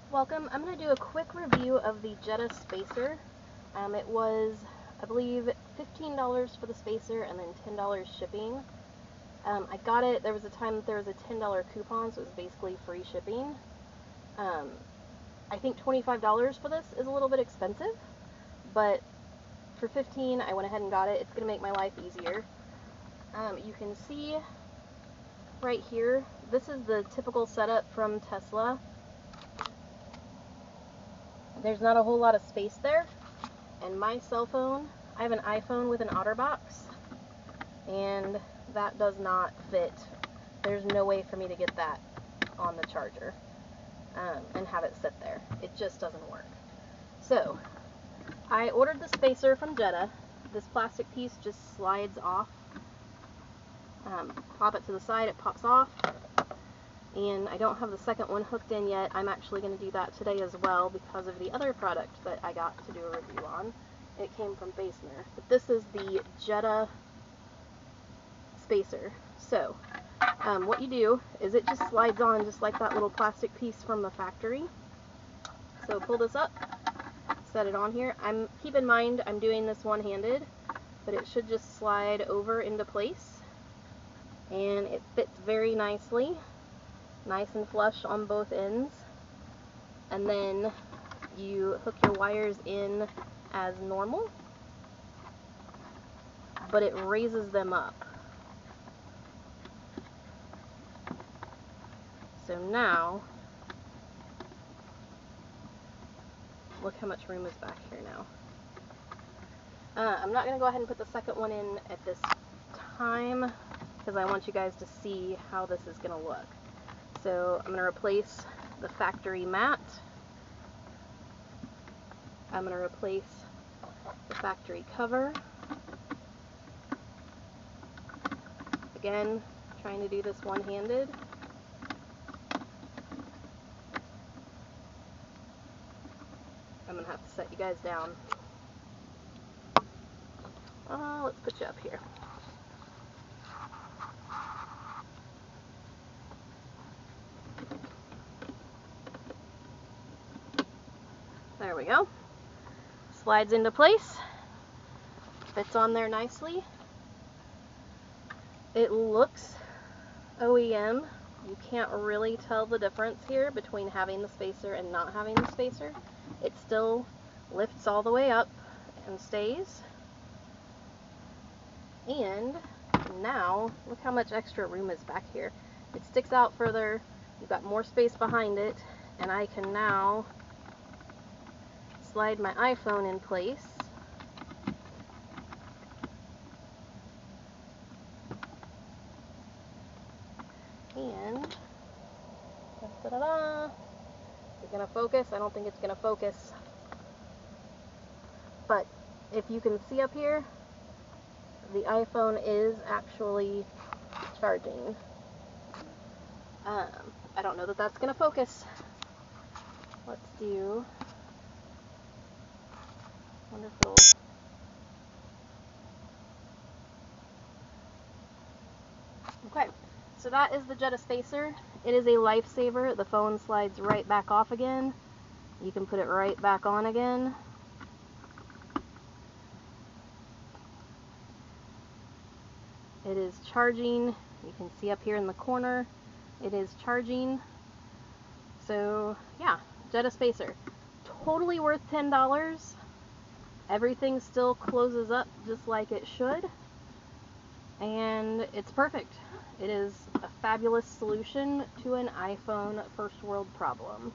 Welcome. I'm going to do a quick review of the Jeda Spacer. It was, I believe, $15 for the spacer and then $10 shipping. I got it, there was a time that there was a $10 coupon, so it was basically free shipping. I think $25 for this is a little bit expensive, but for $15 I went ahead and got it. It's going to make my life easier. You can see right here, this is the typical setup from Tesla. There's not a whole lot of space there, and my cell phone, I have an iPhone with an OtterBox, and that does not fit. There's no way for me to get that on the charger and have it sit there. It just doesn't work. So, I ordered the spacer from Jeda. This plastic piece just slides off. Pop it to the side, it pops off. And I don't have the second one hooked in yet. I'm actually going to do that today as well because of the other product that I got to do a review on. It came from Spacer. But this is the Jeda Spacer. So, what you do is it just slides on just like that little plastic piece from the factory. So pull this up, set it on here. Keep in mind I'm doing this one-handed, but it should just slide over into place. And it fits very nicely. Nice and flush on both ends, and then you hook your wires in as normal, but it raises them up. So now, look how much room is back here now. I'm not going to go ahead and put the second one in at this time, because I want you guys to see how this is going to look. So I'm going to replace the factory mat. I'm going to replace the factory cover. Again, trying to do this one-handed. I'm going to have to set you guys down. Let's put you up here. There we go. Slides into place. Fits on there nicely. It looks OEM. You can't really tell the difference here between having the spacer and not having the spacer. It still lifts all the way up and stays. And now, look how much extra room is back here. It sticks out further. You've got more space behind it, and I can now slide my iPhone in place. And da-da-da-da. Is it going to focus? I don't think it's going to focus. But if you can see up here, the iPhone is actually charging. I don't know that that's going to focus. Let's do wonderful. Okay, so that is the Jeda Spacer. It is a lifesaver. The phone slides right back off again. You can put it right back on again. It is charging. You can see up here in the corner, it is charging. So yeah, Jeda Spacer. Totally worth $10. Everything still closes up just like it should. And it's perfect. It is a fabulous solution to an iPhone first world problem.